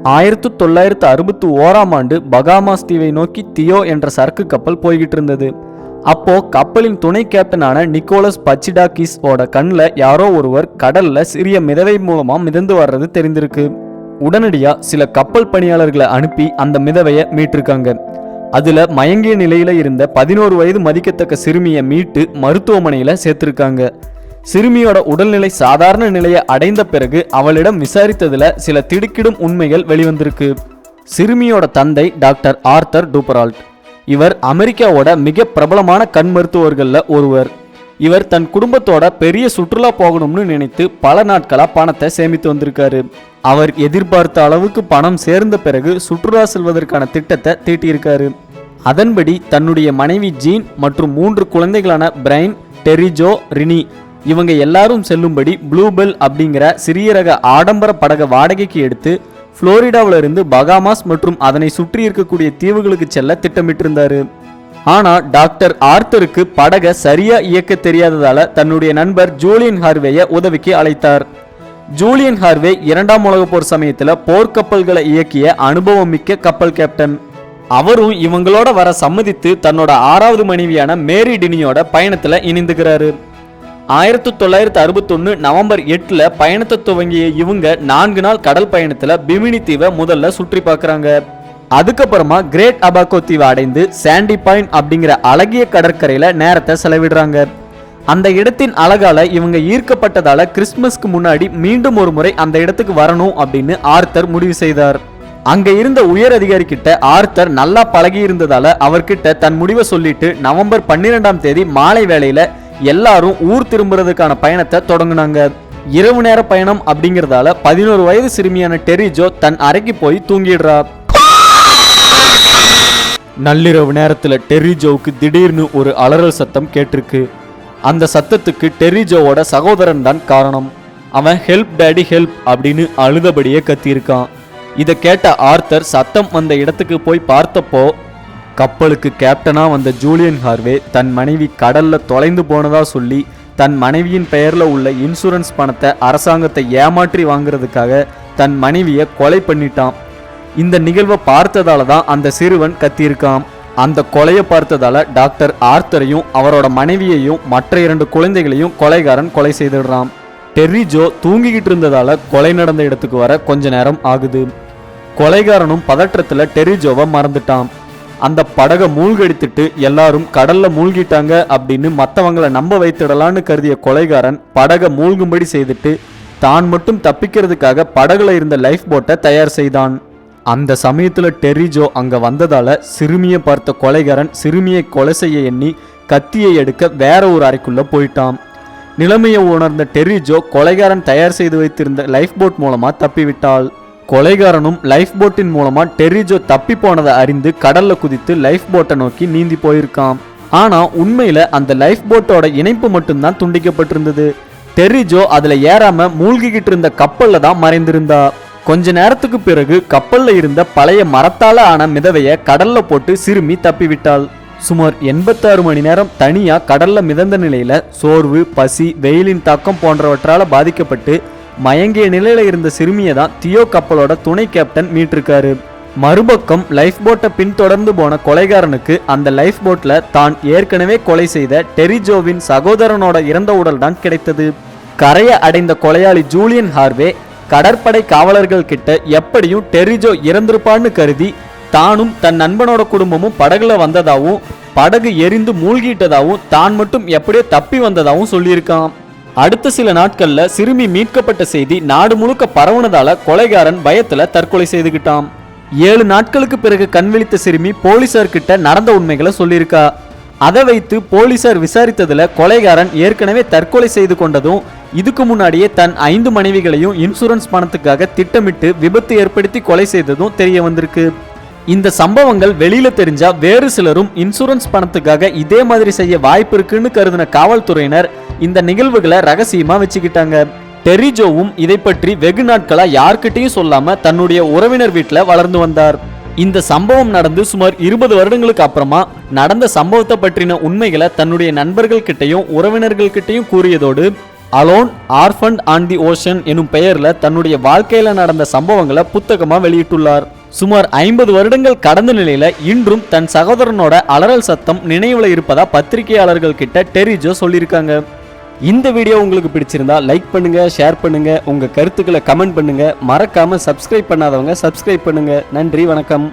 1961 Bahamas தீவை நோக்கி தியோ என்ற சரக்கு கப்பல் போய்கிட்டு இருந்தது. அப்போ கப்பலின் துணை கேப்டனான நிக்கோலஸ் பச்சிடாக்கிஸ் ஓட கண்ணில் யாரோ ஒருவர் கடல்ல சிறிய மிதவை மூலமா மிதந்து வர்றது தெரிந்திருக்கு. உடனடியா சில கப்பல் பணியாளர்களை அனுப்பி அந்த மிதவையை மீட்டிருக்காங்க. அதுல மயங்கிய நிலையில இருந்த 11 வயது மதிக்கத்தக்க சிறுமியை மீட்டு மருத்துவமனையில சேர்த்திருக்காங்க. சிறுமியோட உடல்நிலை சாதாரண நிலையை அடைந்த பிறகு அவளிடம் விசாரித்ததுல சில திடுக்கிடும் உண்மைகள் வெளிவந்திருக்கு. சிறுமியோட தந்தை டாக்டர் ஆர்தர் டூபரால்ட். இவர் அமெரிக்காவோட மிக பிரபலமான கண் மருத்துவர்கள்ல ஒருவர். இவர் தன் குடும்பத்தோட பெரிய சுற்றுலா போகணும்னு நினைத்து பல நாட்களா பணத்தை சேமித்து வந்திருக்காரு. அவர் எதிர்பார்த்த அளவுக்கு பணம் சேர்ந்த பிறகு சுற்றுலா செல்வதற்கான திட்டத்தை தீட்டியிருக்காரு. அதன்படி தன்னுடைய மனைவி ஜீன் மற்றும் 3 குழந்தைகளான பிரைன், டெரிஜோ, ரினி இவங்க எல்லாரும் செல்லும்படி ப்ளூபெல் அப்படிங்கிற சிறிய ரக ஆடம்பர படகை வாடகைக்கு எடுத்து புளோரிடாவில இருந்து பகாமாஸ் மற்றும் அதனை சுற்றி இருக்கக்கூடிய தீவுகளுக்கு செல்ல திட்டமிட்டிருந்தாரு. ஆனா டாக்டர் ஆர்த்தருக்கு படகை சரியா இயக்க தெரியாததால தன்னுடைய நண்பர் ஜூலியன் ஹார்வேயை உதவிக்கு அழைத்தார். ஜூலியன் ஹார்வே 2ஆம் உலக போர் சமயத்துல போர்க்கப்பல்களை இயக்கிய அனுபவம் மிக்க கப்பல் கேப்டன். அவரும் இவங்களோட வர சம்மதித்து தன்னோட 6வது மனைவியான மேரி டினியோட பயணத்துல இணைந்துகிறாரு. 1961 நவம்பர் 8 பயணத்தை துவங்கிய இவங்க 4 நாள் கடல் பயணத்துல பிமினி தீவை முதல்ல சுற்றி பார்க்கறாங்க. அதுக்கப்புறமா கிரேட் அபாகோ தீவை அடைந்து சாண்டி பாயிண்ட் அப்படிங்கிற அழகிய கடற்கரையில நேரத்தை செலவிடுறாங்க. அந்த இடத்தின் அழகால இவங்க ஈர்க்கப்பட்டதால கிறிஸ்துமஸ்க்கு முன்னாடி மீண்டும் ஒரு முறை அந்த இடத்துக்கு வரணும் அப்படின்னு ஆர்த்தர் முடிவு செய்தார். அங்க இருந்த உயர் அதிகாரி கிட்ட ஆர்த்தர் நல்லா பழகி இருந்ததால அவர்கிட்ட தன் முடிவை சொல்லிட்டு நவம்பர் 12ஆம் தேதி மாலை வேளையில எல்லாரும் ஊர் திரும்புறதுக்கான பயணத்தை தொடங்கினாங்க. இரவு நேர பயணம் அப்படிங்கறதால 11 வயது சிறுமியான டெரிஜோ தன் அறைக்கு போய் தூங்கிடுறா. நள்ளிரவு நேரத்துல டெரிஜோவுக்கு திடீர்னு ஒரு அலறல் சத்தம் கேட்டிருக்கு. அந்த சத்தத்துக்கு டெரிஜோவோட சகோதரன் தான் காரணம். அவன் ஹெல்ப் டாடி ஹெல்ப் அப்படின்னு அழுதபடியே கத்தியிருக்கான். இதை கேட்ட ஆர்த்தர் சத்தம் வந்த இடத்துக்கு போய் பார்த்தப்போ கப்பலுக்கு கேப்டனா வந்த ஜூலியன் ஹார்வே தன் மனைவி கடல்ல தொலைந்து போனதா சொல்லி தன் மனைவியின் பெயர்ல உள்ள இன்சூரன்ஸ் பணத்தை அரசாங்கத்தை ஏமாற்றி வாங்குறதுக்காக தன் மனைவியை கொலை பண்ணிட்டான். இந்த நிகழ்வை பார்த்ததால தான் அந்த சிறுவன் கத்தியிருக்கான். அந்த கொலையை பார்த்ததால டாக்டர் ஆர்த்தரையும் அவரோட மனைவியையும் மற்ற 2 குழந்தைகளையும் கொலைகாரன் கொலை செய்திடுறான். டெரிஜோ தூங்கிக்கிட்டு இருந்ததால கொலை நடந்த இடத்துக்கு வர கொஞ்ச நேரம் ஆகுது. கொலைகாரனும் பதற்றத்துல டெரிஜோவை மறந்துட்டான். அந்த படகை மூழ்கடித்துட்டு எல்லாரும் கடல்ல மூழ்கிட்டாங்க அப்படின்னு மற்றவங்களை நம்ப வைத்திடலான்னு கருதிய கொலைகாரன் படகை மூழ்கும்படி செய்துட்டு தான் மட்டும் தப்பிக்கிறதுக்காக படகுல இருந்த லைஃப் போட்டை தயார் செய்தான். அந்த சமயத்துல டெரிஜோ அங்க வந்ததால சிறுமியை பார்த்த கொலைகாரன் சிறுமியை கொலை செய்ய எண்ணி கத்தியை எடுக்க வேற ஒரு அறைக்குள்ள போயிட்டான். நிலைமையை உணர்ந்த டெரிஜோ கொலைகாரன் தயார் செய்து வைத்திருந்த லைஃப் போட் மூலமா தப்பிவிட்டாள். கொலைகாரனும் லைஃப் போட்டின் மூலமா டெரிஜோ தப்பி போனதை அறிந்து கடல்ல குதித்து லைஃப் போட்டை நோக்கி நீந்தி போயிருக்கான். ஆனா உண்மையில அந்த லைஃப் போட்டோட இணைப்பு மட்டும்தான் துண்டிக்கப்பட்டிருந்தது. டெரிஜோ அதுல ஏறாம மூழ்கிக்கிட்டு இருந்த கப்பல்ல தான் மறைந்திருந்தா. கொஞ்ச நேரத்துக்கு பிறகு கப்பல்ல இருந்த பழைய மரத்தால ஆன மிதவைய கடல்ல போட்டு சிறுமி தப்பிவிட்டாள். சுமார் 86 மணி நேரம் தனியா கடல்ல மிதந்த நிலையில சோர்வு, பசி, வெயிலின் தாக்கம் போன்றவற்றால பாதிக்கப்பட்டு மயங்கிய நிலையில இருந்த சிறுமியை தான் தியோ கப்பலோட துணை கேப்டன் மீட்டிருக்காரு. மறுபக்கம் லைஃப் போட்டை பின்தொடர்ந்து போன கொலைகாரனுக்கு அந்த லைஃப் போட்ல தான் ஏற்கனவே கொலை செய்த டெரிஜோவின் சகோதரனோட இறந்த உடல் தான் கிடைத்தது. கரையை அடைந்த கொலையாளி ஜூலியன் ஹார்வே கடற்படை காவலர்கள் கிட்ட எப்படியும் டெரிஜோ இறந்திருப்பான்னு கருதி தானும் தன் நண்பனோட குடும்பமும் படகுல வந்ததாவும் படகு எரிந்து மூழ்கிட்டதாவும் தான் மட்டும் எப்படியோ தப்பி வந்ததாவும் சொல்லியிருக்கான். அடுத்த சில நாட்கள்ல சிறுமி மீட்கப்பட்ட செய்தி நாடு முழுக்க பரவுனதால கொலைகாரன் பயத்துல தற்கொலை செய்துகிட்டான். 7 நாட்களுக்கு பிறகு கண்விழித்த சிறுமி போலீசார்கிட்ட நடந்த உண்மைகளை சொல்லியிருக்கா. அதை வைத்து போலீசார் விசாரித்ததுல கொலைகாரன் ஏற்கனவே தற்கொலை செய்து கொண்டதும் இதுக்கு முன்னாடியே தன் 5 மனைவிகளையும் இன்சூரன்ஸ் பணத்துக்காக திட்டமிட்டு விபத்து ஏற்படுத்தி கொலை செய்ததும் தெரிய வந்திருக்கு. இந்த சம்பவங்கள் வெளியில தெரிஞ்சா வேறு சிலரும் இன்சூரன்ஸ் பணத்துக்காக இதே மாதிரி செய்ய வாய்ப்பு இருக்குன்னு கருதின காவல்துறையினர் இந்த நிகழ்வுகளை ரகசியமா வச்சுக்கிட்டாங்க. டெரிஜோவும் இதை பற்றி வெகு நாட்களா யார்கிட்டையும் சொல்லாம தன்னுடைய உறவினர் வீட்டுல வளர்ந்து வந்தார். இந்த சம்பவம் நடந்து சுமார் 20 வருடங்களுக்கு அப்புறமா நடந்த சம்பவத்தை பற்றின உண்மைகளை தன்னுடைய நண்பர்கள் கிட்டையும் உறவினர்கள் கிட்டையும் கூறியதோடு alone orphaned on the ocean எனும் பெயர்ல தன்னுடைய வாழ்க்கையில நடந்த சம்பவங்களை புத்தகமா வெளியிட்டுள்ளார். சுமார் 50 வருடங்கள் கடந்த நிலையில இன்றும் தன் சகோதரனோட அலறல் சத்தம் நினைவுல இருப்பதா பத்திரிகையாளர்கள் கிட்ட டெர்ரி ஜோ சொல்லியிருக்காங்க. இந்த வீடியோ உங்களுக்கு பிடிச்சிருந்தா லைக் பண்ணுங்க, ஷேர் பண்ணுங்க, உங்க கருத்துக்களை கமெண்ட் பண்ணுங்க. மறக்காம சப்ஸ்கிரைப் பண்ணாதவங்க சப்ஸ்கிரைப் பண்ணுங்க. நன்றி, வணக்கம்.